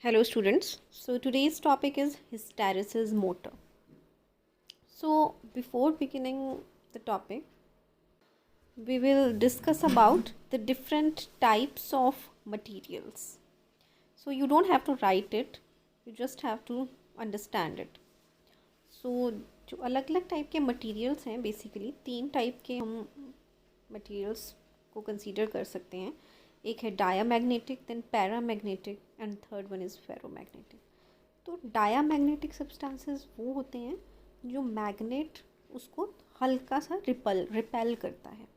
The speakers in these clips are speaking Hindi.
Hello students. So today's topic is hysteresis motor. So before beginning the topic, we will discuss about the different types of materials. So you don't have to write it, you just have to understand it. So जो अलग अलग टाइप के मटेरियल्स हैं, बेसिकली 3 टाइप के हम मटेरियल्स को कंसीडर कर सकते हैं. एक है diamagnetic, then paramagnetic and third one is ferromagnetic. तो डायामैग्नेटिक सब्सटेंसेस वो होते हैं जो मैग्नेट उसको हल्का सा रिपेल करता है.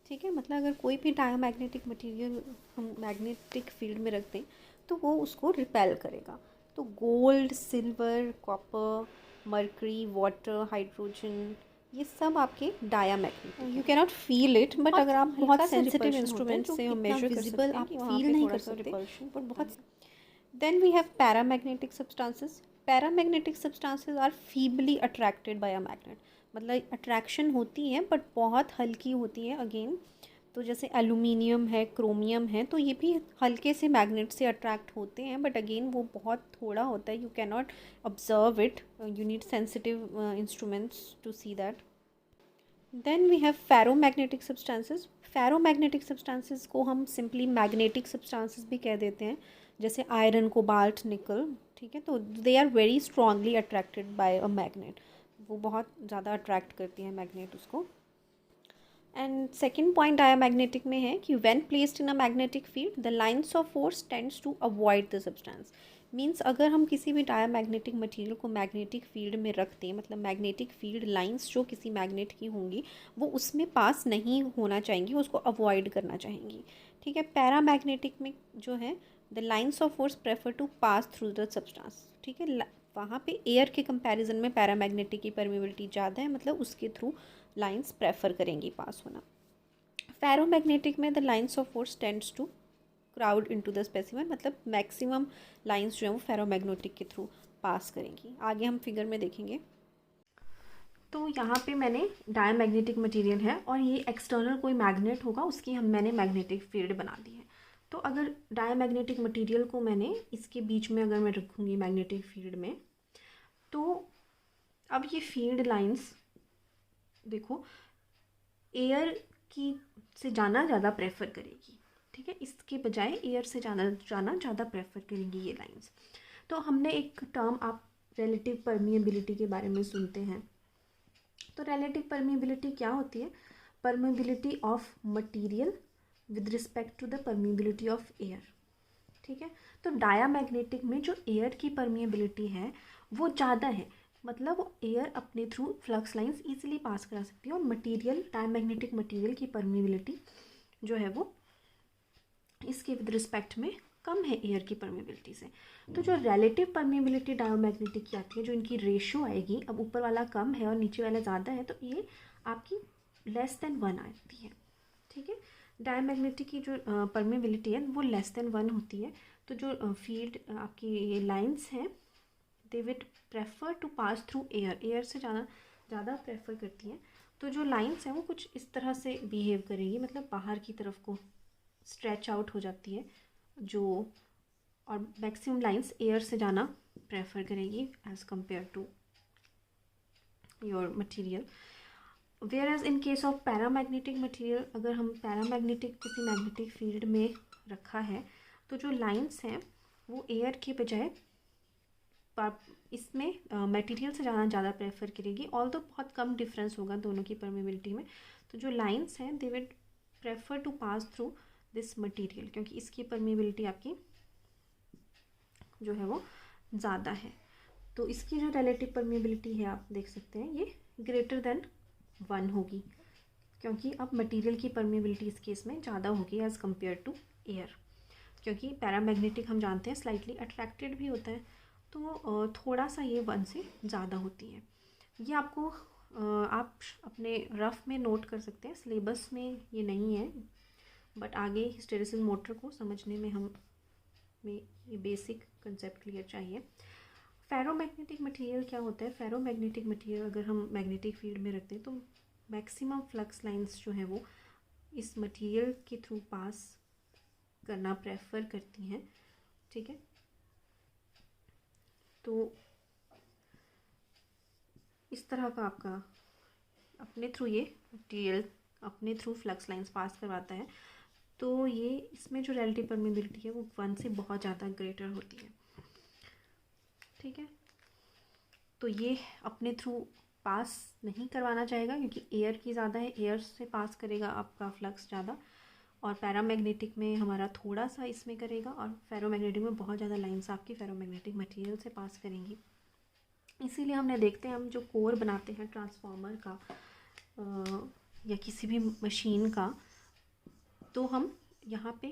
ठीक है, मतलब अगर कोई भी डायामैग्नेटिक मटेरियल हम मैग्नेटिक फील्ड में रख दें तो वो उसको रिपेल करेगा. तो gold, silver, copper, mercury, water, hydrogen, ये सब आपके diamagnetic. You can not feel it, but अगर आप बहुत सेंसिटिव इंस्ट्रूमेंट से हम मेजर कर सकते हैं, आप फील नहीं कर सकते, पर बहुत. Then we have paramagnetic substances. Paramagnetic substances are feebly attracted by a magnet. मतलब अट्रैक्शन होती है बट बहुत हल्की होती है. अगेन तो जैसे एलुमिनियम है, क्रोमियम है, तो ये भी हल्के से मैग्नेट से अट्रैक्ट होते हैं, बट अगेन वो बहुत थोड़ा होता है. You can not observe it, you need sensitive instruments to see that. Then we have ferromagnetic substances. Ferromagnetic substances को हम सिंपली मैग्नेटिक सब्सटेंसेस भी कह देते हैं, जैसे आयरन, कोबाल्ट, निकल. ठीक है, तो they are very strongly attracted by a magnet. वो बहुत ज़्यादा अट्रैक्ट करती है मैग्नेट उसको. एंड सेकेंड पॉइंट डायामैग्नेटिक में है कि when placed in a magnetic field the lines of force tends to avoid the substance. Means अगर हम किसी भी डायामैग्नेटिक मटेरियल को मैग्नेटिक फील्ड में रखते हैं, मतलब मैग्नेटिक फील्ड लाइंस जो किसी मैग्नेट की होंगी वो उसमें पास नहीं होना चाहेंगी, उसको अवॉइड करना चाहेंगी. ठीक है, पैरामैग्नेटिक में जो है the lines of force prefer to pass through the substance. ठीक है, वहाँ पे एयर के कंपैरिजन में पैरामैग्नेटिक की परमिबिलिटी ज़्यादा है, मतलब उसके थ्रू लाइंस प्रेफर करेंगी पास होना. फेरोमैग्नेटिक में the lines of force tends to crowd into the specific, मतलब मैक्सिमम लाइंस जो हैं वो फेरोमैग्नेटिक के थ्रू पास करेंगी. आगे हम फिगर में देखेंगे. तो यहाँ पे मैंने डायामैग्नेटिक मटेरियल है और ये एक्सटर्नल कोई मैग्नेट होगा, उसकी मैंने मैग्नेटिक फील्ड बना दी है. तो अगर डायामैग्नेटिक मटेरियल को मैंने इसके बीच में अगर मैं रखूँगी मैग्नेटिक फील्ड में, तो अब ये फील्ड लाइंस देखो एयर की से जाना ज़्यादा प्रेफर करेगी. ठीक है, इसके बजाय एयर से जाना ज़्यादा प्रेफर करेंगी ये लाइंस. तो हमने एक टर्म आप रिलेटिव परमिएबिलिटी के बारे में सुनते हैं. तो रिलेटिव परमिएबिलिटी क्या होती है? Permeability of material with respect to the permeability of air. ठीक है, तो डायामैग्नेटिक में जो एयर की परमिएबिलिटी है वो ज़्यादा है, मतलब एयर अपने through flux lines easily pass करा सकती है, और मटेरियल डायमैग्नेटिक मटेरियल की परमिएबिलिटी जो है वो इसके विद रिस्पेक्ट में कम है एयर की परमिएबिलिटी से. तो जो रिलेटिव परमिएबिलिटी डायमैग्नेटिक की आती है, जो इनकी रेशियो आएगी, अब ऊपर वाला कम है और नीचे वाला ज़्यादा है, तो ये आपकी लेस देन 1 आती है. ठीक है, डायमैग्नेटिक की जो परमिएबिलिटी है वो लेस देन 1 होती है. तो जो फील्ड आपकी ये लाइंस हैं they would prefer to pass through air, air से ज़्यादा प्रेफर करती हैं. तो जो लाइंस हैं वो कुछ इस तरह से बिहेव करेगी, मतलब बाहर की तरफ को स्ट्रेच आउट हो जाती है जो, और मैक्सिमम लाइंस एयर से जाना प्रेफर करेगी as compared to your material. Whereas in case of paramagnetic material, अगर हम पैरामैग्नेटिक किसी मैग्नेटिक फील्ड में रखा है तो जो लाइंस हैं वो एयर के बजाय इसमें मटेरियल से जाना ज़्यादा प्रेफर करेगी. ऑल तो बहुत कम डिफरेंस होगा दोनों की परमिएबिलिटी में. तो जो लाइंस हैं they would prefer to pass through this material, क्योंकि इसकी परमिएबिलिटी आपकी जो है वो ज़्यादा है. तो इसकी जो रिलेटिव परमिएबिलिटी है आप देख सकते हैं ये ग्रेटर देन 1 होगी, क्योंकि अब मटेरियल की परमिएबिलिटी इस केस में ज़्यादा होगी एज़ कम्पेयर टू एयर. क्योंकि पैरामैग्नेटिक हम जानते हैं स्लाइटली अट्रैक्टेड भी होता है, तो थोड़ा सा ये 1 से ज़्यादा होती है. ये आपको आप अपने रफ में नोट कर सकते हैं, सिलेबस में ये नहीं है, बट आगे हिस्टेरेसिस मोटर को समझने में ये बेसिक कंसेप्ट क्लियर चाहिए. फेरोमैग्नेटिक मटेरियल क्या होता है? फेरोमैग्नेटिक मटेरियल अगर हम मैग्नेटिक फील्ड में रखते हैं तो मैक्सिमम फ्लक्स लाइंस जो है वो इस मटेरियल के थ्रू पास करना प्रेफर करती हैं. ठीक है, तो इस तरह का आपका अपने थ्रू ये मटेरियल अपने थ्रू फ्लक्स लाइंस पास करवाता है। तो ये इसमें जो रिलेटिव परमेबिलिटी है वो 1 से बहुत ज़्यादा ग्रेटर होती है, ठीक है। तो ये अपने थ्रू पास नहीं करवाना चाहेगा क्योंकि एयर की ज़्यादा है, एयर से पास करेगा आपका फ्लक्स ज़्यादा, और पैरामैग्नेटिक में हमारा थोड़ा सा इसमें करेगा, और फेरोमैग्नेटिक में बहुत ज़्यादा लाइंस आपकी फेरोमैग्नेटिक मटेरियल से पास करेंगी। इसीलिए हमने देखते हैं हम जो कोर बनाते हैं ट्रांसफार्मर का या किसी भी मशीन का, तो हम यहाँ पे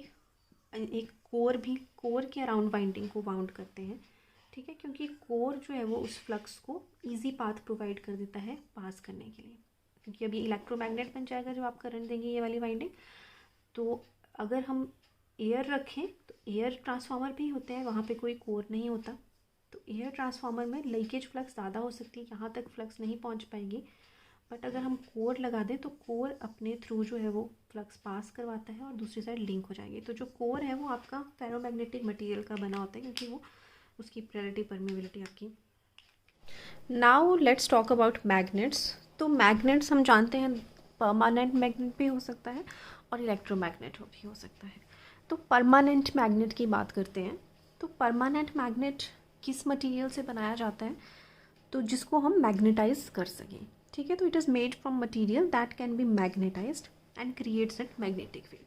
एक कोर के अराउंड वाइंडिंग को वाउंड करते हैं, ठीक है, क्योंकि कोर जो है वो उस फ्लक्स को इजी पाथ प्रोवाइड कर देता है पास करने के लिए, क्योंकि अभी इलेक्ट्रोमैग्नेट बन जाएगा जब आप करंट देंगे ये वाली वाइंडिंग। तो अगर हम एयर रखें तो एयर ट्रांसफार्मर भी होते हैं, वहाँ पे कोई कोर नहीं होता, तो एयर ट्रांसफार्मर में लीकेज फ्लक्स ज़्यादा हो सकती है, यहाँ तक फ्लक्स नहीं पहुँच पाएगी। बट अगर हम कोर लगा दें तो कोर अपने थ्रू जो है वो फ्लक्स पास करवाता है और दूसरी साइड लिंक हो जाएगी। तो जो कोर है वो आपका फेरोमैग्नेटिक मटेरियल का बना होता है, क्योंकि वो उसकी रिलेटिव परमेबिलिटी आपकी। Now let's talk about magnets. तो मैग्नेट्स हम जानते हैं परमानेंट मैग्नेट भी हो सकता है और इलेक्ट्रोमैग्नेट भी हो सकता है। तो परमानेंट मैग्नेट की बात करते हैं। तो परमानेंट मैग्नेट किस मटेरियल से बनाया जाता है, तो जिसको हम मैग्नेटाइज कर सकें, ठीक है। तो it is made from material that can be magnetized and creates at magnetic field.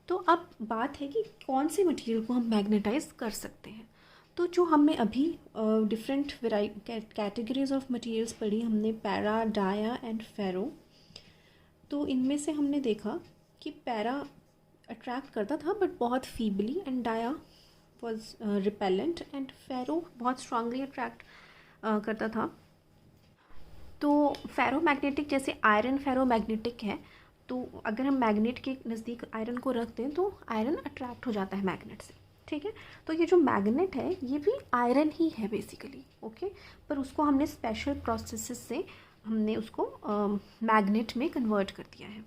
तो अब बात है कि कौन से मटेरियल को हम मैग्नेटाइज कर सकते हैं। तो जो हमने अभी डिफरेंट कैटेगरीज ऑफ मटेरियल्स पढ़ी, हमने पैरा, डाया एंड फेरो। तो इनमें से हमने देखा कि पैरा अट्रैक्ट करता था बट बहुत feebly, and dia was repellent, and ferro बहुत स्ट्रांगली अट्रैक्ट करता था। तो फेरोमैग्नेटिक जैसे आयरन फेरोमैग्नेटिक है, तो अगर हम मैग्नेट के नज़दीक आयरन को रख दें तो आयरन अट्रैक्ट हो जाता है मैग्नेट से, ठीक है। तो ये जो मैग्नेट है ये भी आयरन ही है बेसिकली, ओके, पर उसको हमने स्पेशल प्रोसेसेस से हमने उसको मैग्नेट में कन्वर्ट कर दिया है।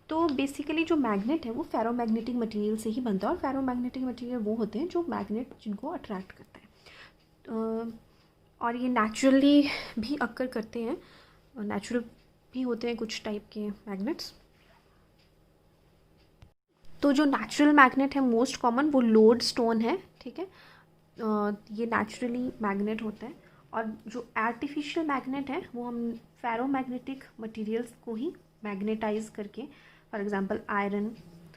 तो बेसिकली जो मैग्नेट है वो फेरोमैग्नेटिक मटेरियल से ही बनता है, और फेरोमैग्नेटिक मटेरियल वो होते हैं जो मैग्नेट जिनको अट्रैक्ट करता है। और ये नेचुरली भी अक्कर करते हैं, नेचुरल भी होते हैं कुछ टाइप के मैग्नेट्स। तो जो नेचुरल मैग्नेट है मोस्ट कॉमन वो लोड स्टोन है, ठीक है, ये नेचुरली मैग्नेट होता है। और जो आर्टिफिशियल मैग्नेट है वो हम फेरोमैग्नेटिक मटेरियल्स को ही मैग्नेटाइज करके, फॉर एग्जांपल आयरन,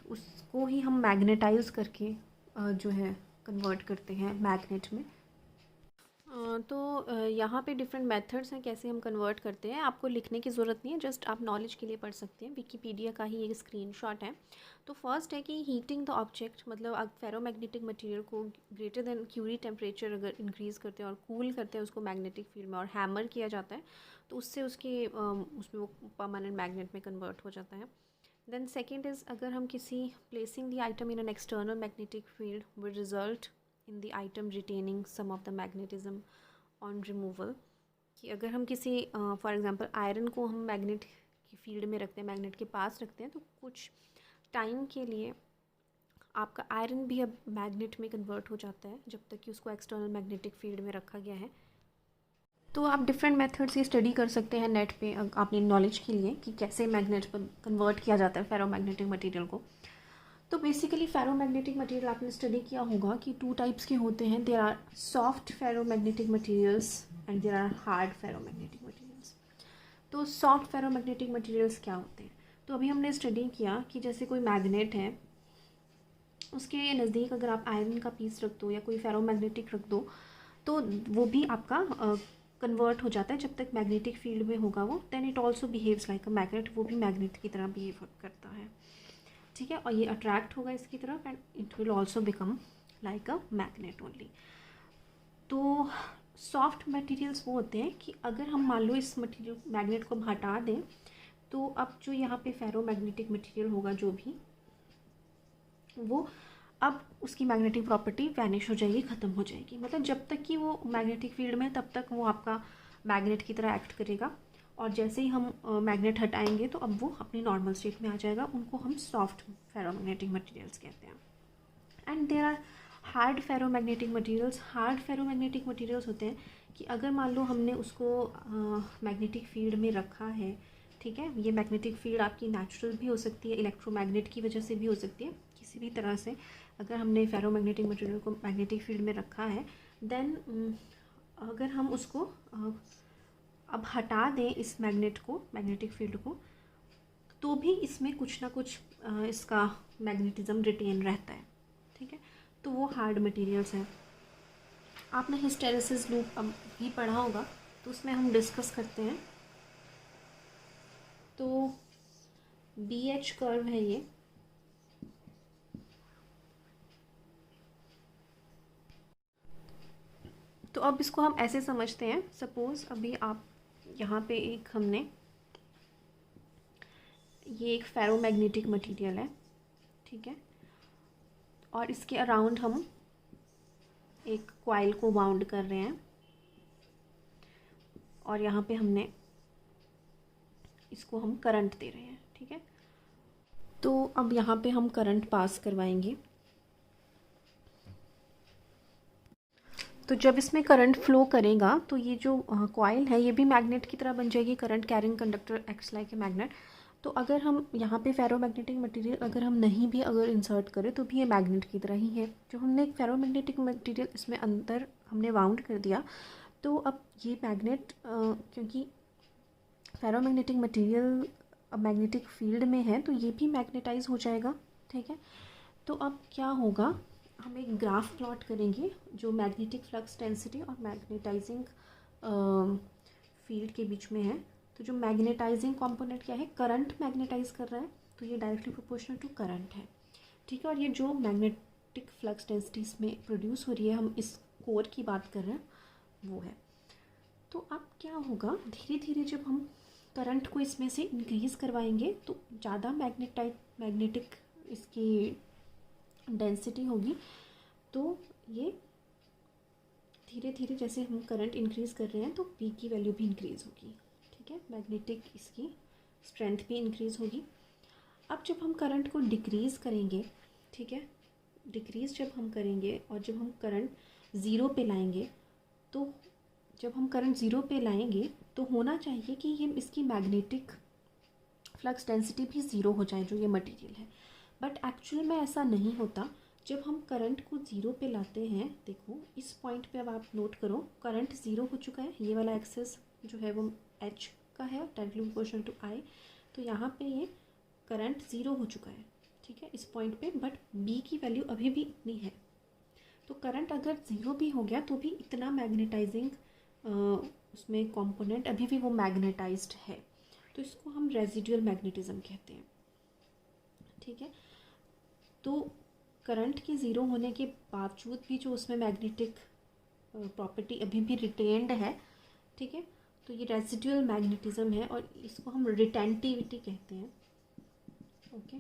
उसको ही हम मैग्नेटाइज करके जो है कन्वर्ट करते हैं मैग्नेट में। तो यहाँ पे डिफरेंट मेथड्स हैं कैसे हम कन्वर्ट करते हैं। आपको लिखने की ज़रूरत नहीं है, जस्ट आप नॉलेज के लिए पढ़ सकते हैं, विकीपीडिया का ही एक स्क्रीनशॉट है। तो फर्स्ट है कि हीटिंग द ऑब्जेक्ट, मतलब आप फेरोमैग्नेटिक मटेरियल को ग्रेटर देन क्यूरी टेम्परेचर अगर इंक्रीज़ करते हैं और कूल करते हैं उसको मैग्नेटिक फील्ड में, और हैमर किया जाता है तो उससे उसके उसमें वो परमानेंट मैग्नेट में कन्वर्ट हो जाता है। देन सेकेंड इज़ अगर हम किसी placing the item in an external magnetic field will result in the item retaining some of the magnetism on removal, कि अगर हम किसी फॉर एग्जांपल आयरन को हम मैग्नेट की फील्ड में रखते हैं, मैग्नेट के पास रखते हैं, तो कुछ टाइम के लिए आपका आयरन भी अब मैग्नेट में कन्वर्ट हो जाता है जब तक कि उसको एक्सटर्नल मैग्नेटिक फील्ड में रखा गया है। तो आप डिफरेंट मेथड्स की स्टडी कर सकते हैं नेट पे अपनी नॉलेज के लिए कि कैसे मैग्नेट पर कन्वर्ट किया जाता है फेरोमैग्नेटिक मटेरियल को। तो बेसिकली फेरोमैग्नेटिक मटेरियल आपने स्टडी किया होगा कि 2 टाइप्स के होते हैं, there are soft ferromagnetic materials and there are hard ferromagnetic materials. तो सॉफ्ट फेरोमैग्नेटिक मटेरियल्स क्या होते हैं, तो अभी हमने स्टडी किया कि जैसे कोई मैग्नेट है, उसके नज़दीक अगर आप आयरन का पीस रख दो या कोई फेरोमैग्नेटिक रख दो तो वो भी आपका कन्वर्ट हो जाता है जब तक मैग्नेटिक फील्ड में होगा वो। Then it also behaves like a magnet, वो भी मैग्नेट की तरह बिहेव करता है, ठीक है, और ये अट्रैक्ट होगा इसकी तरफ and it will also become like a magnet only. तो सॉफ्ट मटेरियल्स वो होते हैं कि अगर हम मान लो इस मटेरियल मैग्नेट को हटा दें तो अब जो यहाँ पे फेरोमैग्नेटिक मटेरियल होगा जो भी, वो अब उसकी मैग्नेटिक प्रॉपर्टी वैनिश हो जाएगी, ख़त्म हो जाएगी। मतलब जब तक कि वो मैग्नेटिक फील्ड में तब तक वो आपका मैग्नेट की तरह एक्ट करेगा, और जैसे ही हम मैग्नेट हटाएंगे तो अब वो अपनी नॉर्मल स्टेट में आ जाएगा। उनको हम सॉफ्ट फेरोमैग्नेटिक मटेरियल्स कहते हैं। And there are hard ferromagnetic materials होते हैं कि अगर मान लो हमने उसको मैग्नेटिक फील्ड में रखा है, ठीक है, ये मैग्नेटिक फील्ड आपकी नेचुरल भी हो सकती है, इलेक्ट्रोमैग्नेट की वजह से भी हो सकती है, किसी भी तरह से अगर हमने फेरोमैग्नेटिक मटेरियल को मैग्नेटिक फील्ड में रखा है, देन अगर हम उसको अब हटा दें इस मैग्नेटिक फील्ड को, तो भी इसमें कुछ ना कुछ इसका मैग्नेटिज्म रिटेन रहता है, ठीक है। तो वो हार्ड मटेरियल्स हैं। आपने हिस्टेरेसिस लूप अब भी पढ़ा होगा, तो उसमें हम डिस्कस करते हैं। तो BH कर्व है ये, तो अब इसको हम ऐसे समझते हैं, सपोज अभी आप यहाँ पे ये एक फेरोमैग्नेटिक मटेरियल है, ठीक है, और इसके अराउंड हम एक कॉइल को बाउंड कर रहे हैं, और यहाँ पे हमने इसको हम करंट दे रहे हैं, ठीक है। तो अब यहाँ पे हम करंट पास करवाएंगे, तो जब इसमें करंट फ्लो करेगा तो ये जो कॉइल है ये भी मैग्नेट की तरह बन जाएगी, current carrying conductor acts like a magnet. तो अगर हम यहाँ पे फेरोमैग्नेटिक मटेरियल अगर हम नहीं भी अगर इंसर्ट करें तो भी ये मैग्नेट की तरह ही है। जो हमने एक फेरोमैग्नेटिक मटेरियल इसमें अंदर हमने बाउंड कर दिया, तो अब ये मैग्नेट क्योंकि फेरोमैग्नेटिक मटेरियल अब मैग्नेटिक फील्ड में है तो ये भी मैग्नेटाइज हो जाएगा, ठीक है। तो अब क्या होगा, हम एक ग्राफ प्लॉट करेंगे जो मैग्नेटिक फ्लक्स डेंसिटी और मैग्नेटाइजिंग फील्ड के बीच में है। तो जो मैग्नेटाइजिंग कंपोनेंट क्या है, करंट मैग्नेटाइज कर रहा है, तो ये डायरेक्टली प्रोपोर्शनल टू करंट है, ठीक है। और ये जो मैग्नेटिक फ्लक्स डेंसिटी इसमें प्रोड्यूस हो रही है, हम इस कोर की बात कर रहे हैं, वो है। तो अब क्या होगा, धीरे धीरे जब हम करंट को इसमें से इंक्रीज़ करवाएंगे तो ज़्यादा मैग्नेटिक इसकी डेंसिटी होगी, तो ये धीरे धीरे जैसे हम करंट इंक्रीज़ कर रहे हैं तो पी की वैल्यू भी इंक्रीज़ होगी, ठीक है, मैग्नेटिक इसकी स्ट्रेंथ भी इंक्रीज़ होगी। अब जब हम करंट को डिक्रीज़ करेंगे, ठीक है, डिक्रीज़ जब हम करेंगे और जब हम करंट ज़ीरो पे लाएंगे, तो जब हम करंट ज़ीरो पे लाएंगे तो होना चाहिए कि ये इसकी मैग्नेटिक फ्लक्स डेंसिटी भी ज़ीरो हो जाए जो ये मटेरियल है, बट एक्चुअल में ऐसा नहीं होता। जब हम करंट को ज़ीरो पे लाते हैं, देखो इस पॉइंट पे अब आप नोट करो, करंट ज़ीरो हो चुका है, ये वाला एक्सेस जो है वो H का है, डायरेक्टली प्रोपोर्शनल टू I, तो यहाँ पे ये करंट ज़ीरो हो चुका है, ठीक है, इस पॉइंट पे, बट B की वैल्यू अभी भी इतनी है। तो करंट अगर ज़ीरो भी हो गया तो भी इतना मैग्नेटाइजिंग उसमें कंपोनेंट अभी भी वो मैग्नेटाइज्ड है, तो इसको हम रेजिडुअल मैग्नेटिज्म कहते हैं, ठीक है। तो करंट के ज़ीरो होने के बावजूद भी जो उसमें मैग्नेटिक प्रॉपर्टी अभी भी रिटेन्ड है, ठीक है, तो ये रेजिडुअल मैग्नेटिज्म है और इसको हम रिटेंटिविटी कहते हैं, ओके,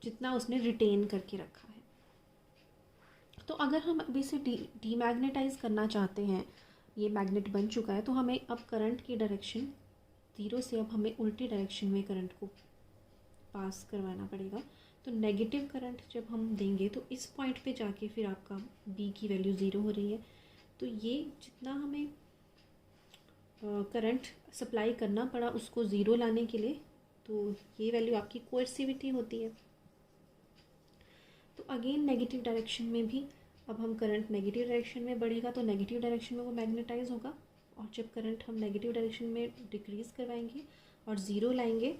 जितना उसने रिटेन करके रखा है। तो अगर हम अभी से डीमैग्नेटाइज करना चाहते हैं, ये मैग्नेट बन चुका है, तो हमें अब करंट की डायरेक्शन ज़ीरो से अब हमें उल्टी डायरेक्शन में करंट को पास करवाना पड़ेगा। तो नेगेटिव करंट जब हम देंगे तो इस पॉइंट पे जाके फिर आपका B की वैल्यू ज़ीरो हो रही है, तो ये जितना हमें करंट सप्लाई करना पड़ा उसको ज़ीरो लाने के लिए, तो ये वैल्यू आपकी कोएर्सिविटी होती है। तो अगेन नेगेटिव डायरेक्शन में भी अब हम करंट नेगेटिव डायरेक्शन में बढ़ेगा तो नेगेटिव डायरेक्शन में वो मैग्नेटाइज होगा, और जब करंट हम नेगेटिव डायरेक्शन में डिक्रीज़ करवाएंगे और ज़ीरो लाएंगे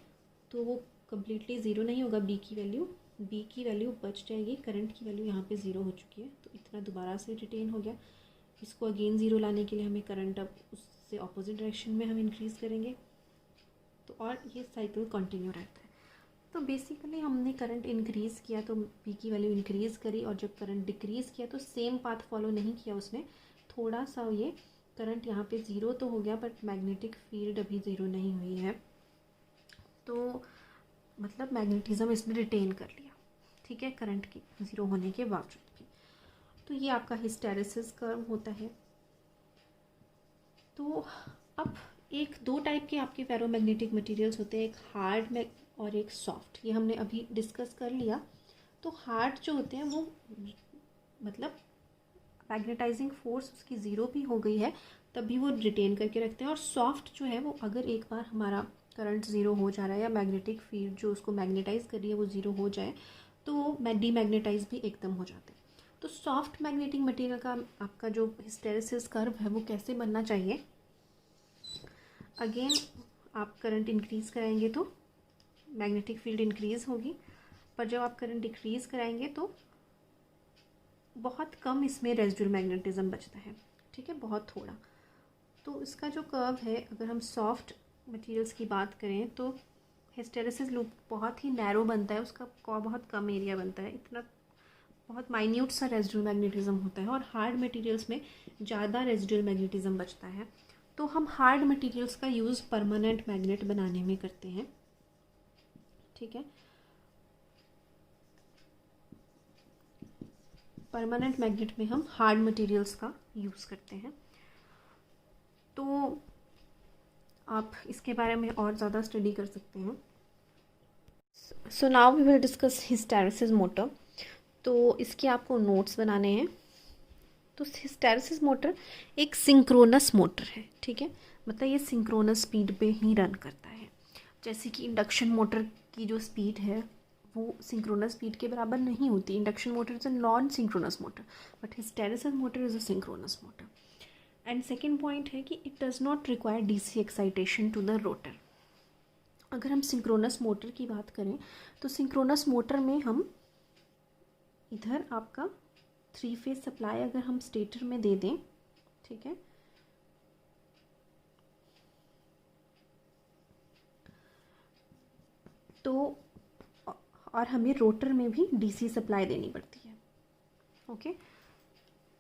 तो वो कम्प्लीटली ज़ीरो नहीं होगा, B की वैल्यू बच जाएगी, करंट की वैल्यू यहाँ पे ज़ीरो हो चुकी है, तो इतना दोबारा से रिटेन हो गया। इसको अगेन ज़ीरो लाने के लिए हमें करंट अब उससे ऑपोजिट डायरेक्शन में हम इंक्रीज़ करेंगे, तो और ये साइकिल कंटिन्यू रहता है। तो बेसिकली हमने करंट इंक्रीज़ किया तो पी की वैल्यू इंक्रीज़ करी, और जब करंट डिक्रीज़ किया तो सेम पाथ फॉलो नहीं किया उसने, थोड़ा सा ये करंट यहाँ पे ज़ीरो तो हो गया बट मैग्नेटिक फील्ड अभी ज़ीरो नहीं हुई है, तो मतलब मैग्नेटिज्म इसने रिटेन कर लिया, ठीक है, करंट की ज़ीरो होने के बावजूद भी। तो ये आपका हिस्टेरेसिस कर्व होता है। तो अब एक दो टाइप के आपके फेरोमैग्नेटिक मटेरियल्स होते हैं, एक हार्ड और एक सॉफ्ट, ये हमने अभी डिस्कस कर लिया। तो हार्ड जो होते हैं वो मतलब मैग्नेटाइजिंग फोर्स उसकी ज़ीरो भी हो गई है तब भी वो रिटेन करके रखते हैं। और सॉफ्ट जो है वो अगर एक बार हमारा करंट ज़ीरो हो जा रहा है या मैग्नेटिक फील्ड जो उसको मैग्नेटाइज कर रही है वो ज़ीरो हो जाए तो वो डीमैग्नेटाइज भी एकदम हो जाते हैं। तो सॉफ्ट मैग्नेटिक मटेरियल का आपका जो हिस्टेरेसिस कर्व है वो कैसे बनना चाहिए? अगेन आप करंट इंक्रीज़ कराएंगे तो मैग्नेटिक फील्ड इंक्रीज़ होगी, पर जब आप करंट डिक्रीज़ कराएंगे तो बहुत कम इसमें रेजिडुअल मैग्नेटिज्म बचता है, ठीक है, बहुत थोड़ा। तो इसका जो कर्व है, अगर हम सॉफ्ट मटेरियल्स की बात करें तो हिस्टेरेसिस लूप बहुत ही नैरो बनता है, उसका बहुत कम एरिया बनता है, इतना बहुत माइन्यूट सा रेजिडुअल मैग्नेटिज्म होता है। और हार्ड मटेरियल्स में ज़्यादा रेजिडुअल मैग्नेटिज्म बचता है। तो हम हार्ड मटेरियल्स का यूज़ परमानेंट मैग्नेट बनाने में करते हैं, ठीक है। परमानेंट मैग्नेट में हम हार्ड मटेरियल्स का यूज़ करते हैं। तो आप इसके बारे में और ज़्यादा स्टडी कर सकते हैं। So now we will discuss hysteresis motor. तो इसके आपको नोट्स बनाने हैं। तो हिस्टेरेसिस मोटर एक सिंक्रोनस मोटर है, ठीक है, मतलब ये सिंक्रोनस स्पीड पे ही रन करता है। जैसे कि इंडक्शन मोटर की जो स्पीड है वो सिंक्रोनस स्पीड के बराबर नहीं होती। Induction motor is a non synchronous motor, but hysteresis motor is a synchronous motor. And second point है कि it does not require DC excitation to the rotor. अगर हम सिंक्रोनस मोटर की बात करें तो सिंक्रोनस मोटर में हम इधर आपका 3 फेज सप्लाई अगर हम स्टेटर में दे दें, ठीक है, तो और हमें रोटर में भी डीसी सप्लाई देनी पड़ती है, ओके।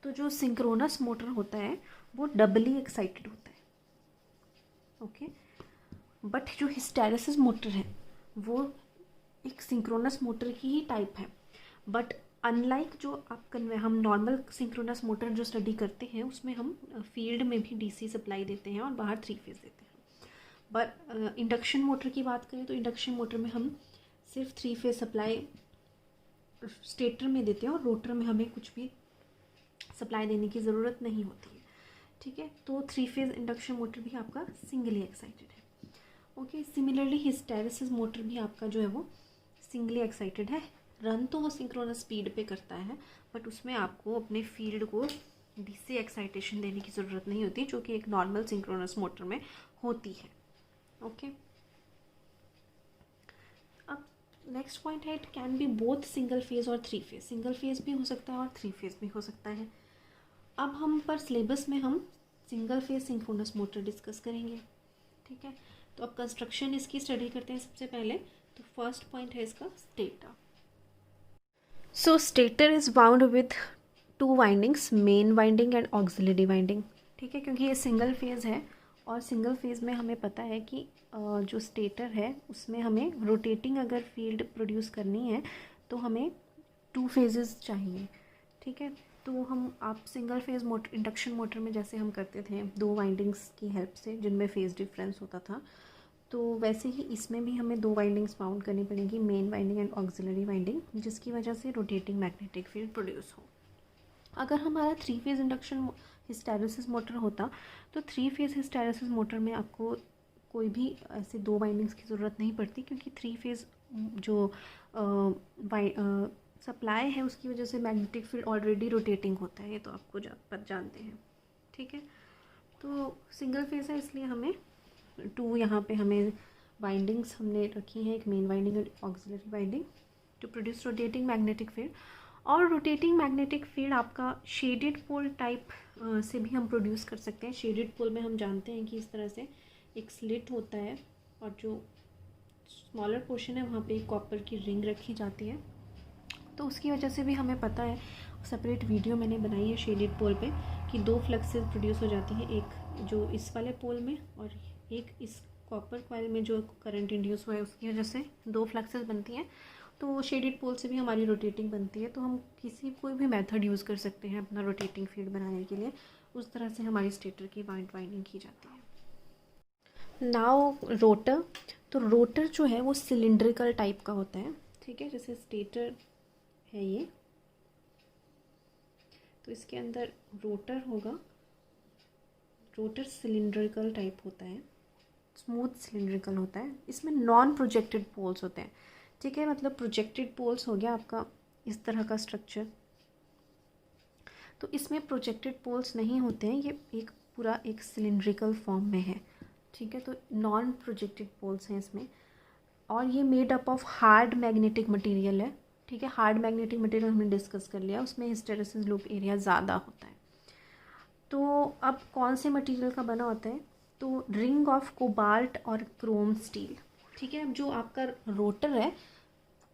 तो जो सिंक्रोनस मोटर होता है वो डबली एक्साइटेड होता है, ओके। बट जो हिस्टेरेसिस मोटर है वो एक सिंक्रोनस मोटर की ही टाइप है, बट अनलाइक जो आप हम नॉर्मल सिंक्रोनस मोटर जो स्टडी करते हैं उसमें हम फील्ड में भी डीसी सप्लाई देते हैं और बाहर 3 फेज देते हैं। पर इंडक्शन मोटर की बात करें तो इंडक्शन मोटर में हम सिर्फ 3 फेज सप्लाई स्टेटर में देते हैं और रोटर में हमें कुछ भी सप्लाई देने की ज़रूरत नहीं होती है, ठीक है। तो 3 फेज इंडक्शन मोटर भी आपका सिंगली एक्साइटेड है, ओके। सिमिलरली हिस्टेरेसिस मोटर भी आपका जो है वो सिंगली एक्साइटेड है। रन तो वो सिंक्रोनस स्पीड पे करता है, बट उसमें आपको अपने फील्ड को डीसी एक्साइटेशन देने की ज़रूरत नहीं होती, जो कि एक नॉर्मल सिंक्रोनस मोटर में होती है, ओके। अब नेक्स्ट पॉइंट है, it can be both single phase और 3 फेज। सिंगल फेज भी हो सकता है और 3 फेज भी हो सकता है। अब हम पर सिलेबस में हम single phase synchronous motor discuss करेंगे, ठीक है। तो अब कंस्ट्रक्शन इसकी स्टडी करते हैं सबसे पहले। तो फर्स्ट पॉइंट है इसका stator. So stator is bound with 2 windings, main winding and auxiliary winding, ठीक है, क्योंकि ये सिंगल फेज़ है और सिंगल फेज़ में हमें पता है कि जो स्टेटर है उसमें हमें रोटेटिंग अगर फील्ड प्रोड्यूस करनी है तो हमें 2 फेजेस चाहिए, ठीक है। तो हम आप single phase motor induction motor में जैसे हम करते थे 2 वाइंडिंग्स की हेल्प से जिनमें फेज़ डिफरेंस होता था, तो वैसे ही इसमें भी हमें 2 वाइंडिंग्स बाउंड करनी पड़ेगी, main winding and auxiliary winding, जिसकी वजह से रोटेटिंग मैग्नेटिक फील्ड प्रोड्यूस हो। अगर हमारा 3 फेज़ इंडक्शन हिस्टेरेसिस मोटर होता तो 3 फेज़ हिस्टेरेसिस मोटर में आपको कोई भी ऐसे 2 वाइंडिंग्स की ज़रूरत नहीं पड़ती, क्योंकि 3 फेज़ जो सप्लाई है उसकी वजह से मैग्नेटिक फील्ड ऑलरेडी रोटेटिंग होता है, ये तो आपको जानते हैं, ठीक है। तो सिंगल फेज़ है इसलिए हमें 2 यहाँ पे हमें वाइंडिंग्स हमने रखी हैं, एक मेन वाइंडिंग और auxiliary winding to produce rotating magnetic field. और रोटेटिंग मैग्नेटिक फील्ड आपका शेडेड पोल टाइप से भी हम प्रोड्यूस कर सकते हैं। शेडेड पोल में हम जानते हैं कि इस तरह से एक स्लिट होता है और जो स्मॉलर पोर्शन है वहाँ पे एक कॉपर की रिंग रखी जाती है, तो उसकी वजह से भी हमें पता है, सेपरेट वीडियो मैंने बनाई है शेडेड पोल पे, कि 2 फ्लक्सेस प्रोड्यूस हो जाती हैं, एक जो इस वाले पोल में और एक इस कॉपर कॉइल में जो करंट इंड्यूस हुआ है उसकी वजह से 2 फ्लक्सेस बनती हैं। तो शेडेड पोल से भी हमारी रोटेटिंग बनती है, तो हम कोई भी मेथड यूज़ कर सकते हैं अपना रोटेटिंग फील्ड बनाने के लिए। उस तरह से हमारी स्टेटर की वाइंडिंग की जाती है। Now rotor. तो रोटर जो है वो सिलिंड्रिकल टाइप का होता है, ठीक है, जैसे स्टेटर है ये, तो इसके अंदर रोटर होगा, रोटर सिलिंड्रिकल टाइप होता है, स्मूथ सिलिंड्रिकल होता है। इसमें नॉन प्रोजेक्टेड पोल्स होते हैं, ठीक है। मतलब प्रोजेक्टेड पोल्स हो गया आपका इस तरह का स्ट्रक्चर, तो इसमें प्रोजेक्टेड पोल्स नहीं होते हैं, ये एक पूरा एक सिलिंड्रिकल फॉर्म में है, ठीक है। तो नॉन प्रोजेक्टेड पोल्स हैं इसमें, और ये made up of hard magnetic material है, ठीक है। हार्ड मैग्नेटिक मटेरियल हमने डिस्कस कर लिया, उसमें हिस्टेरेसिस लूप एरिया ज़्यादा होता है। तो अब कौन से मटेरियल का बना होता है, तो रिंग ऑफ कोबाल्ट और क्रोम स्टील, ठीक है। अब जो आपका रोटर है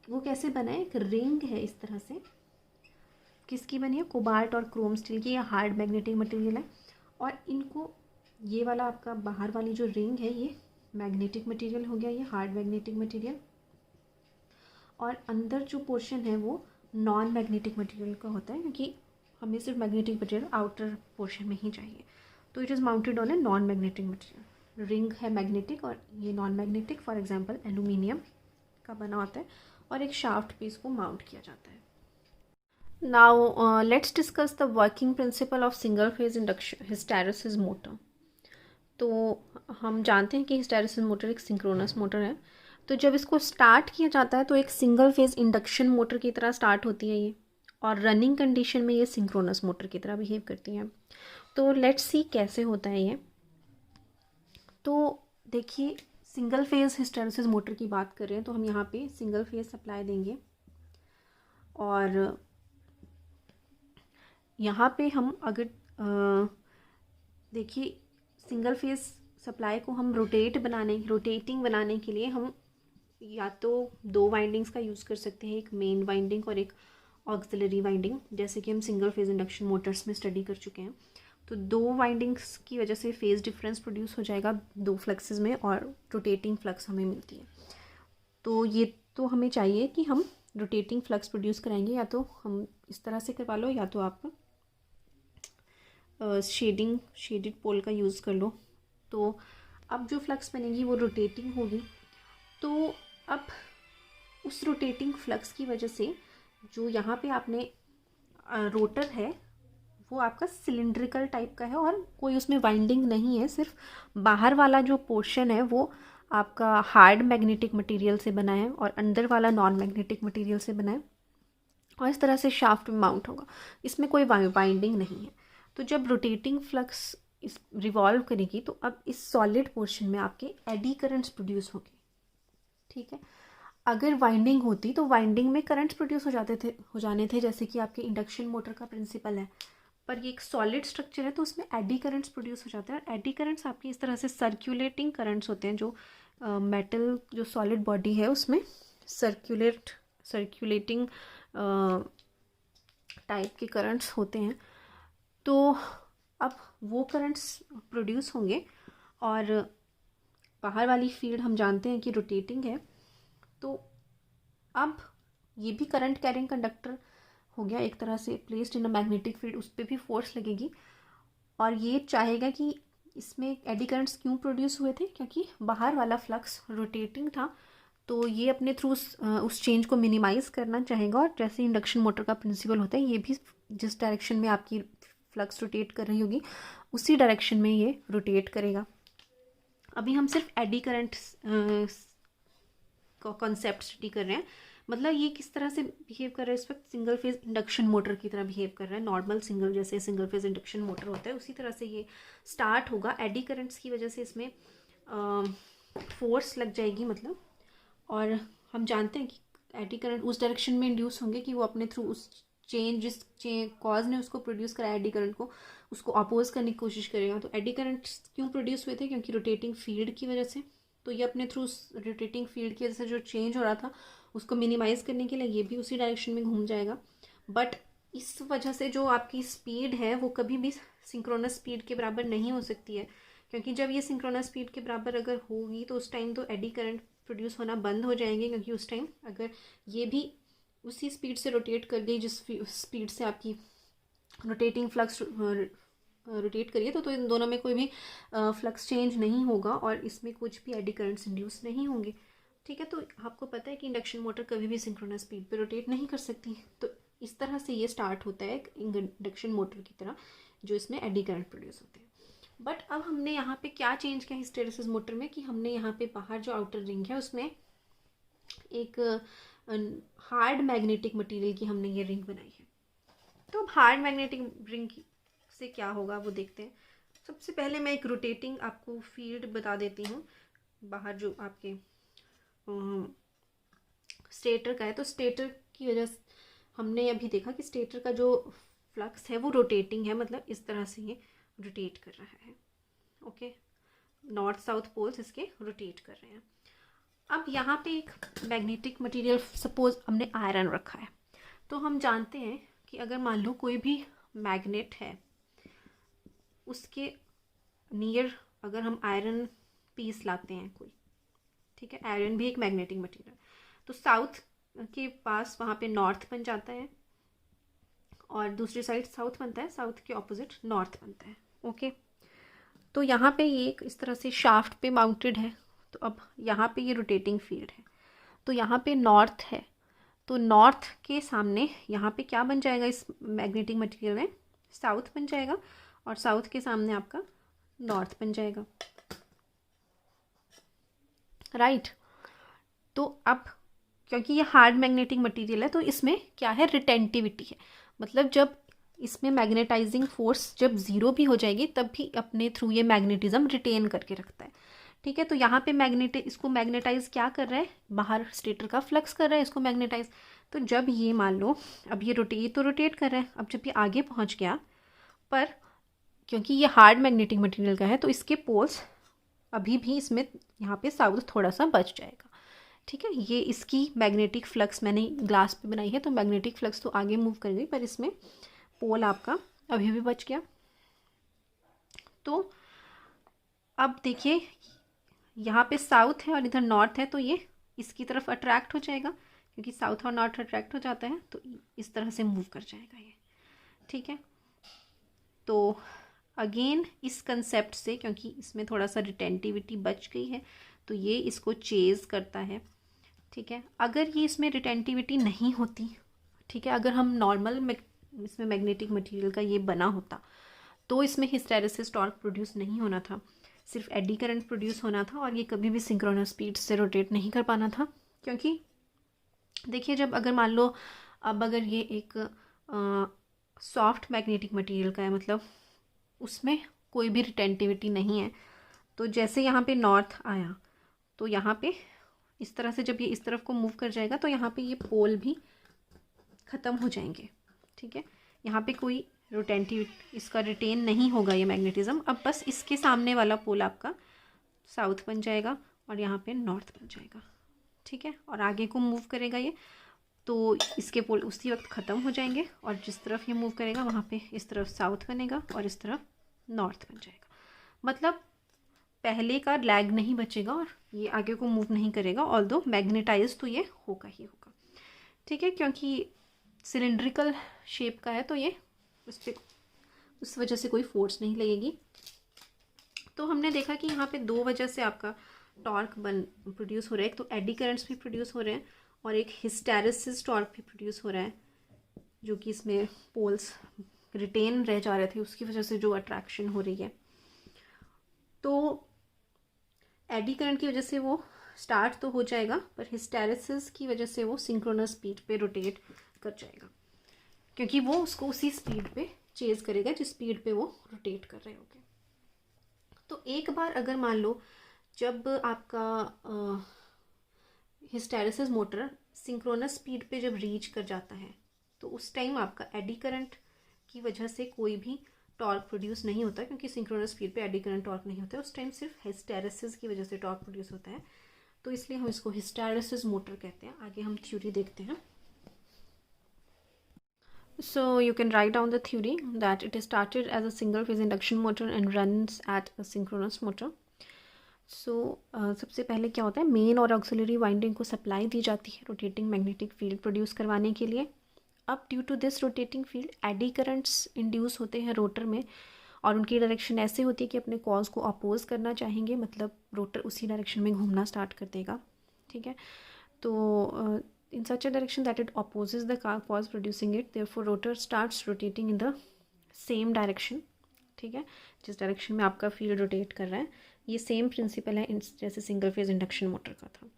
वो कैसे बना है, एक रिंग है इस तरह से, किसकी बनी है, कोबाल्ट और क्रोम स्टील की, ये हार्ड मैग्नेटिक मटेरियल है। और इनको, ये वाला आपका बाहर वाली जो रिंग है ये मैग्नेटिक मटेरियल हो गया, ये हार्ड मैग्नेटिक मटेरियल, और अंदर जो पोर्शन है वो नॉन मैग्नेटिक मटेरियल का होता है, क्योंकि हमें सिर्फ मैग्नेटिक मटेरियल आउटर पोर्शन में ही चाहिए। तो it is mounted on a non magnetic material. Ring है मैग्नेटिक और ये non magnetic, for example aluminium का बना होता है, और एक शाफ्ट पे इसको माउंट किया जाता है। Now let's discuss the working principle of single phase induction hysteresis motor. तो हम जानते हैं कि हिस्टैरिसीस मोटर एक सिंक्रोनस मोटर है। तो जब इसको स्टार्ट किया जाता है तो एक सिंगल फेज इंडक्शन मोटर की तरह स्टार्ट होती है ये, और रनिंग कंडीशन में ये सिंक्रोनस मोटर की तरह बिहेव करती हैं। तो लेट्स सी कैसे होता है ये। तो देखिए, सिंगल फेज हिस्टैरिसीस मोटर की बात कर रहे हैं, तो हम यहाँ पे सिंगल फेज सप्लाई देंगे, और यहाँ पे हम अगर देखिए सिंगल फेज सप्लाई को हम रोटेटिंग बनाने के लिए हम या तो 2 वाइंडिंग्स का यूज़ कर सकते हैं, एक मेन वाइंडिंग और एक ऑक्सिलरी वाइंडिंग, जैसे कि हम सिंगल फेज इंडक्शन मोटर्स में स्टडी कर चुके हैं। तो 2 वाइंडिंग्स की वजह से फेज डिफरेंस प्रोड्यूस हो जाएगा 2 फ्लक्सेस में, और रोटेटिंग फ्लक्स हमें मिलती है। तो ये तो हमें चाहिए कि हम रोटेटिंग फ्लक्स प्रोड्यूस कराएंगे, या तो हम इस तरह से करवा लो, या तो आप शेडेड पोल का यूज़ कर लो। तो अब जो फ्लक्स बनेगी वो रोटेटिंग होगी। तो अब उस रोटेटिंग फ्लक्स की वजह से जो यहाँ पे आपने रोटर है वो आपका सिलिंड्रिकल टाइप का है, और कोई उसमें वाइंडिंग नहीं है, सिर्फ बाहर वाला जो पोर्शन है वो आपका हार्ड मैग्नेटिक मटेरियल से बना है, और अंदर वाला नॉन मैग्नेटिक मटेरियल से बना है, और इस तरह से शाफ्ट में माउंट होगा, इसमें कोई वाइंडिंग नहीं है। तो जब रोटेटिंग फ्लक्स इस रिवॉल्व करेगी तो अब इस सॉलिड पोर्शन में आपके एडी करंट्स प्रोड्यूस होंगे, ठीक है। अगर वाइंडिंग होती तो वाइंडिंग में करंट्स प्रोड्यूस हो जाने थे, जैसे कि आपके इंडक्शन मोटर का प्रिंसिपल है, पर ये एक सॉलिड स्ट्रक्चर है तो उसमें एडी करंट्स प्रोड्यूस हो जाते हैं। और एडी करंट्स आपकी इस तरह से सर्कुलेटिंग करंट्स होते हैं, जो मेटल जो सॉलिड बॉडी है उसमें सर्कुलेटिंग टाइप के करंट्स होते हैं। तो अब वो करंट्स प्रोड्यूस होंगे, और बाहर वाली फील्ड हम जानते हैं कि रोटेटिंग है, तो अब ये भी करंट कैरिंग कंडक्टर हो गया एक तरह से, placed in a magnetic field, उस पर भी फोर्स लगेगी, और ये चाहेगा कि इसमें एडी करंट्स क्यों प्रोड्यूस हुए थे, क्योंकि बाहर वाला फ्लक्स रोटेटिंग था, तो ये अपने थ्रू उस चेंज को मिनिमाइज़ करना चाहेगा। और जैसे इंडक्शन मोटर का प्रिंसिपल होता है, ये भी जिस डायरेक्शन में आपकी फ्लक्स रोटेट कर रही होगी उसी डायरेक्शन में ये रोटेट करेगा। अभी हम सिर्फ एडी करंट का कॉन्सेप्ट स्टडी कर रहे हैं, मतलब ये किस तरह से बिहेव कर रहा है इस वक्त, सिंगल फेज इंडक्शन मोटर की तरह बिहेव कर रहा है। नॉर्मल जैसे सिंगल फेज इंडक्शन मोटर होता है उसी तरह से ये स्टार्ट होगा। एडी करंट्स की वजह से इसमें फोर्स लग जाएगी, मतलब, और हम जानते हैं कि एडी करंट उस डायरेक्शन में इंड्यूस होंगे कि वो अपने थ्रू उस जिस कॉज ने उसको प्रोड्यूस करा एडी करंट को, उसको अपोज करने की कोशिश करेगा। तो एडी करंट क्यों प्रोड्यूस हुए थे, क्योंकि रोटेटिंग फील्ड की वजह से। तो ये अपने थ्रू रोटेटिंग फील्ड की वजह से जो चेंज हो रहा था उसको मिनिमाइज़ करने के लिए ये भी उसी डायरेक्शन में घूम जाएगा। बट इस वजह से जो आपकी स्पीड है वो कभी भी सिंक्रोनस स्पीड के बराबर नहीं हो सकती है, क्योंकि जब ये सिंक्रोनस स्पीड के बराबर अगर होगी तो उस टाइम तो एडी करंट प्रोड्यूस होना बंद हो जाएंगे, क्योंकि उस टाइम अगर ये भी उसी स्पीड से रोटेट कर गई जिस स्पीड से आपकी रोटेटिंग फ्लक्स रोटेट करिए, तो इन दोनों में कोई भी फ्लक्स चेंज नहीं होगा, और इसमें कुछ भी एडी करंट्स इंड्यूस नहीं होंगे, ठीक है। तो आपको पता है कि इंडक्शन मोटर कभी भी सिंक्रोनस स्पीड पे रोटेट नहीं कर सकती, तो इस तरह से ये स्टार्ट होता है एक इंडक्शन मोटर की तरह, जो इसमें एडी करंट प्रोड्यूस होते हैं। बट अब हमने यहाँ पे क्या चेंज किया हिस्टैरिसीस मोटर में, कि हमने यहाँ पे बाहर जो आउटर रिंग है उसमें एक हार्ड मैग्नेटिक मटेरियल की हमने ये रिंग बनाई है। तो अब हार्ड मैग्नेटिक रिंग से क्या होगा वो देखते हैं। सबसे पहले मैं एक रोटेटिंग आपको फील्ड बता देती हूँ बाहर जो आपके स्टेटर का है। तो स्टेटर की वजह से हमने अभी देखा कि स्टेटर का जो फ्लक्स है वो रोटेटिंग है, मतलब इस तरह से ये रोटेट कर रहा है। ओके, नॉर्थ साउथ पोल्स इसके रोटेट कर रहे हैं। अब यहाँ पे एक मैग्नेटिक मटेरियल, सपोज हमने आयरन रखा है, तो हम जानते हैं कि अगर मान लो कोई भी मैग्नेट है, उसके नियर अगर हम आयरन पीस लाते हैं कोई, ठीक है, आयरन भी एक मैग्नेटिक मटेरियल, तो साउथ के पास वहाँ पे नॉर्थ बन जाता है और दूसरी साइड साउथ बनता है, साउथ के ऑपोजिट नॉर्थ बनता है। ओके, तो यहाँ पे ये एक इस तरह से शाफ्ट पे माउंटेड है। तो अब यहाँ पे ये रोटेटिंग फील्ड है, तो यहाँ पे नॉर्थ है, तो नॉर्थ के सामने यहाँ पे क्या बन जाएगा इस मैग्नेटिक मटेरियल में, साउथ बन जाएगा, और साउथ के सामने आपका नॉर्थ बन जाएगा, राइट। तो अब क्योंकि ये हार्ड मैग्नेटिक मटेरियल है, तो इसमें क्या है, रिटेंटिविटी है, मतलब जब इसमें मैग्नेटाइजिंग फोर्स जब ज़ीरो भी हो जाएगी तब भी अपने थ्रू ये मैग्नेटिज्म रिटेन करके रखता है। ठीक है, तो यहाँ पे इसको मैग्नेटाइज क्या कर रहा है, बाहर स्टेटर का फ्लक्स कर रहा है इसको मैग्नेटाइज। तो जब ये मान लो अब ये रोटेट कर रहा है, अब जब ये आगे पहुँच गया, पर क्योंकि ये हार्ड मैग्नेटिक मटेरियल का है तो इसके पोल्स अभी भी इसमें यहाँ पे साउथ थोड़ा सा बच जाएगा। ठीक है, ये इसकी मैग्नेटिक फ्लक्स मैंने ग्लास पे बनाई है, तो मैग्नेटिक फ्लक्स तो आगे मूव कर गई, पर इसमें पोल आपका अभी भी बच गया। तो अब देखिए यहाँ पे साउथ है और इधर नॉर्थ है, तो ये इसकी तरफ अट्रैक्ट हो जाएगा, क्योंकि साउथ और नॉर्थ अट्रैक्ट हो जाता है, तो इस तरह से मूव कर जाएगा ये। ठीक है, तो अगेन इस कंसेप्ट से, क्योंकि इसमें थोड़ा सा रिटेंटिविटी बच गई है, तो ये इसको चेज करता है। ठीक है, अगर ये इसमें रिटेंटिविटी नहीं होती, ठीक है, अगर हम नॉर्मल इसमें मैग्नेटिक मटेरियल का ये बना होता, तो इसमें हिस्टैरिसीस टॉर्क प्रोड्यूस नहीं होना था, सिर्फ एडी करंट प्रोड्यूस होना था, और ये कभी भी सिंक्रोनस स्पीड से रोटेट नहीं कर पाना था। क्योंकि देखिए, जब अगर मान लो अब अगर ये एक सॉफ्ट मैग्नेटिक मटेरियल का है, मतलब उसमें कोई भी रिटेंटिविटी नहीं है, तो जैसे यहाँ पे नॉर्थ आया, तो यहाँ पे इस तरह से जब ये इस तरफ को मूव कर जाएगा, तो यहाँ पे ये पोल भी ख़त्म हो जाएंगे। ठीक है, यहाँ पे कोई रोटेंटिविटी इसका रिटेन नहीं होगा ये मैग्नेटिज्म। अब बस इसके सामने वाला पोल आपका साउथ बन जाएगा और यहाँ पे नॉर्थ बन जाएगा। ठीक है, और आगे को मूव करेगा ये, तो इसके पोल उसी वक्त ख़त्म हो जाएंगे, और जिस तरफ ये मूव करेगा वहाँ पे इस तरफ साउथ बनेगा और इस तरफ नॉर्थ बन जाएगा। मतलब पहले का लैग नहीं बचेगा और ये आगे को मूव नहीं करेगा, ऑल्दो मैग्नेटाइज तो ये होगा ही होगा। ठीक है, क्योंकि सिलिंड्रिकल शेप का है, तो ये उस पर उस वजह से कोई फोर्स नहीं लगेगी। तो हमने देखा कि यहाँ पे दो वजह से आपका टॉर्क प्रोड्यूस हो रहा है, एक तो एडी करंट्स भी प्रोड्यूस हो रहे हैं और एक हिस्टैरिसीस टॉर्क भी प्रोड्यूस हो रहा है, जो कि इसमें पोल्स रिटेन रह जा रहे थे, उसकी वजह से जो अट्रैक्शन हो रही है। तो एडी करंट की वजह से वो स्टार्ट तो हो जाएगा, पर हिस्टैरिसीस की वजह से वो सिंक्रोनस स्पीड पे रोटेट कर जाएगा, क्योंकि वो उसको उसी स्पीड पे चेज करेगा जिस स्पीड पे वो रोटेट कर रहे होंगे। तो एक बार अगर मान लो जब आपका हिस्टैरिसीस मोटर सिंक्रोनस स्पीड पे जब रीच कर जाता है, तो उस टाइम आपका एडी करंट की वजह से कोई भी टॉर्क प्रोड्यूस नहीं होता, क्योंकि सिंक्रोनस स्पीड पे एडी करंट टॉर्क नहीं होता है, उस टाइम सिर्फ हिस्टैरिसीस की वजह से टॉर्क प्रोड्यूस होता है। तो इसलिए हम इसको हिस्टैरिसीस मोटर कहते हैं। आगे हम थ्योरी देखते हैं। So you can write down the theory that it is started as a single phase induction motor and runs at a synchronous motor. So सबसे पहले क्या होता है, मेन और ऑक्सिलरी वाइंडिंग को सप्लाई दी जाती है रोटेटिंग मैग्नेटिक फील्ड प्रोड्यूस करवाने के लिए। अब due to this rotating field eddy currents induce होते हैं रोटर में, और उनकी डायरेक्शन ऐसे होती है कि अपने कॉज को अपोज करना चाहेंगे, मतलब रोटर उसी डायरेक्शन में घूमना स्टार्ट कर देगा। ठीक है, तो in such a direction that it opposes the car force producing it. Therefore rotor starts rotating in the same direction. ठीक है, जिस डायरेक्शन में आपका फील्ड रोटेट कर रहा है, ये सेम प्रिंसिपल है जैसे सिंगल फेज इंडक्शन मोटर का था.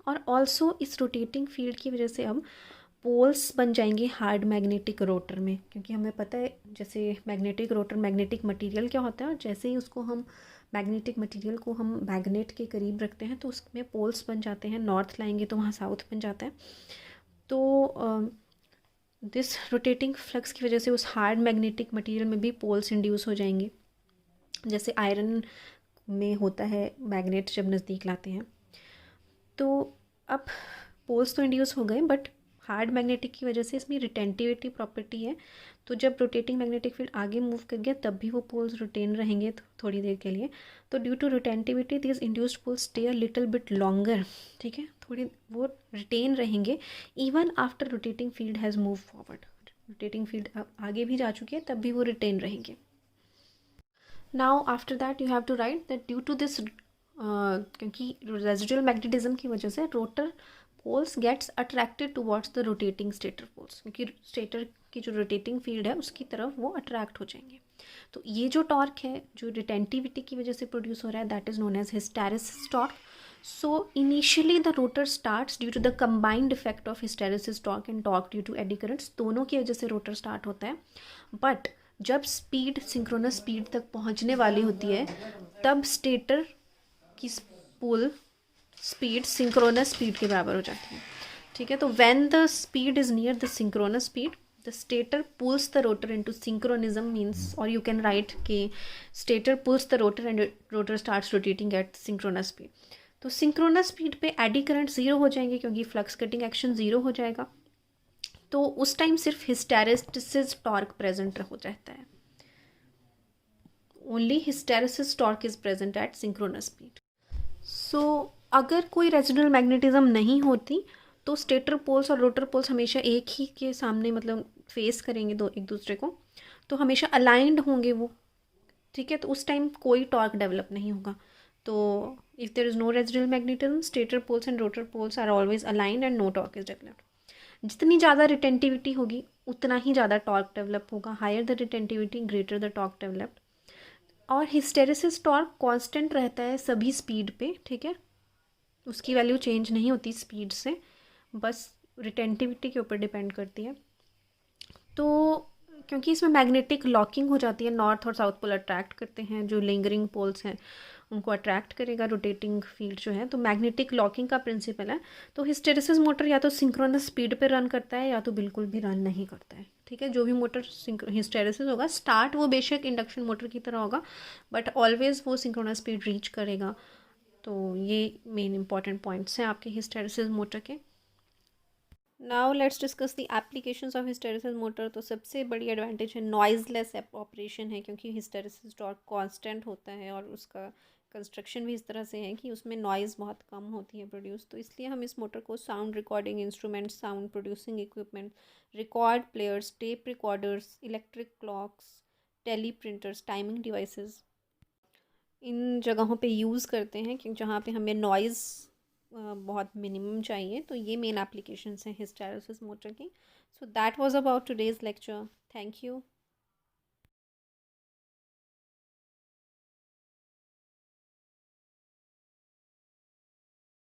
और ऑल्सो इस रोटेटिंग फील्ड की वजह से अब पोल्स बन जाएंगे हार्ड मैग्नेटिक रोटर में, क्योंकि हमें पता है जैसे मैग्नेटिक रोटर, मैग्नेटिक मटेरियल क्या होता है, और जैसे ही उसको हम मैग्नेटिक मटेरियल को हम मैग्नेट के करीब रखते हैं तो उसमें पोल्स बन जाते हैं. नॉर्थ लाएंगे तो वहाँ साउथ बन जाता है. तो दिस रोटेटिंग फ्लक्स की वजह से उस हार्ड मैग्नेटिक मटेरियल में भी पोल्स इंड्यूस हो जाएंगे, जैसे आयरन में होता है मैग्नेट जब नज़दीक लाते हैं. तो अब पोल्स तो इंड्यूस हो गए, बट हार्ड मैग्नेटिक की वजह से इसमें रिटेंटिविटी प्रॉपर्टी है. तो जब रोटेटिंग मैग्नेटिक फील्ड आगे मूव कर गया तब भी वो पोल्स रिटेन रहेंगे थोड़ी देर के लिए. तो due to retentivity this induced poles stay a little bit longer. ठीक है, थोड़ी वो रिटेन रहेंगे even after rotating field has move forward. Rotating field आगे भी जा चुकी है तब भी वो रिटेन रहेंगे. Now after that you have to write that due to this, क्योंकि रेजिडुअल मैग्नेटिज्म की वजह से rotor poles gets attracted towards the rotating stator poles, क्योंकि स्टेटर की जो रोटेटिंग फील्ड है उसकी तरफ वो अट्रैक्ट हो जाएंगे. तो ये जो टॉर्क है जो रिटेंटिविटी की वजह से प्रोड्यूस हो रहा है, that is known as hysteresis torque. So initially the rotor starts due to the combined effect of hysteresis torque and torque due to eddy currents, दोनों की वजह से रोटर स्टार्ट होता है. बट जब स्पीड सिंक्रोनस स्पीड तक पहुंचने वाली होती है तब स्टेटर की पुल स्पीड सिंक्रोनस स्पीड के बराबर हो जाती है. ठीक है, तो when the speed is near the synchronous speed the stator pulls the rotor into synchronism means, और यू कैन राइट कि stator pulls the rotor and rotor starts rotating at synchronous speed. तो सिंक्रोनस स्पीड पे एडी करंट ज़ीरो हो जाएंगे क्योंकि फ्लक्स कटिंग एक्शन ज़ीरो हो जाएगा. तो उस टाइम सिर्फ हिस्टैरिसीस टॉर्क प्रेजेंट हो जाता है. Only hysteresis torque is present at synchronous speed. So अगर कोई रेजिडुअल मैग्नेटिज्म नहीं होती तो स्टेटर पोल्स और रोटर पोल्स हमेशा एक ही के सामने मतलब फेस करेंगे दो एक दूसरे को, तो हमेशा अलाइंड होंगे वो. ठीक है, तो उस टाइम कोई टॉर्क डेवलप नहीं होगा. तो if there is no residual magnetism stator poles and rotor poles are always aligned and no torque is developed. जितनी ज़्यादा रिटेंटिविटी होगी उतना ही ज़्यादा टॉर्क डेवलप होगा. Higher the retentivity greater the torque developed. और हिस्टेरिसिस टॉर्क कांस्टेंट रहता है सभी स्पीड पे. ठीक है, उसकी वैल्यू चेंज नहीं होती स्पीड से, बस रिटेंटिविटी के ऊपर डिपेंड करती है. तो क्योंकि इसमें मैग्नेटिक लॉकिंग हो जाती है, नॉर्थ और साउथ पोल अट्रैक्ट करते हैं, जो लिंगरिंग पोल्स हैं उनको अट्रैक्ट करेगा रोटेटिंग फील्ड जो है, तो मैग्नेटिक लॉकिंग का प्रिंसिपल है. तो हिस्टेरिसिस मोटर या तो सिंक्रोनस स्पीड पे रन करता है या तो बिल्कुल भी रन नहीं करता है. ठीक है, जो भी मोटर हिस्टेरिसिस होगा स्टार्ट वो बेशक इंडक्शन मोटर की तरह होगा बट ऑलवेज वो सिंक्रोनस स्पीड रीच करेगा. तो ये मेन इंपॉर्टेंट पॉइंट्स हैं आपके हिस्टेरिसिस मोटर के. Now let's discuss the applications of hysteresis motor. तो सबसे बड़ी एडवांटेज है नॉइजलेस ऑपरेशन है, क्योंकि हिस्टेरिसिस टॉर्क कांस्टेंट होता है और उसका कंस्ट्रक्शन भी इस तरह से है कि उसमें नॉइज़ बहुत कम होती है प्रोड्यूस. तो इसलिए हम इस मोटर को sound recording instrument, sound producing equipment, record players, tape recorders, electric clocks, teleprinters, timing devices, इन जगहों पे यूज़ करते हैं क्योंकि जहाँ पे हमें नॉइज़ बहुत मिनिमम चाहिए. तो ये मेन एप्लीकेशंस हैं हिस्टेरिसिस मोटर की. So that was about today's lecture. Thank you.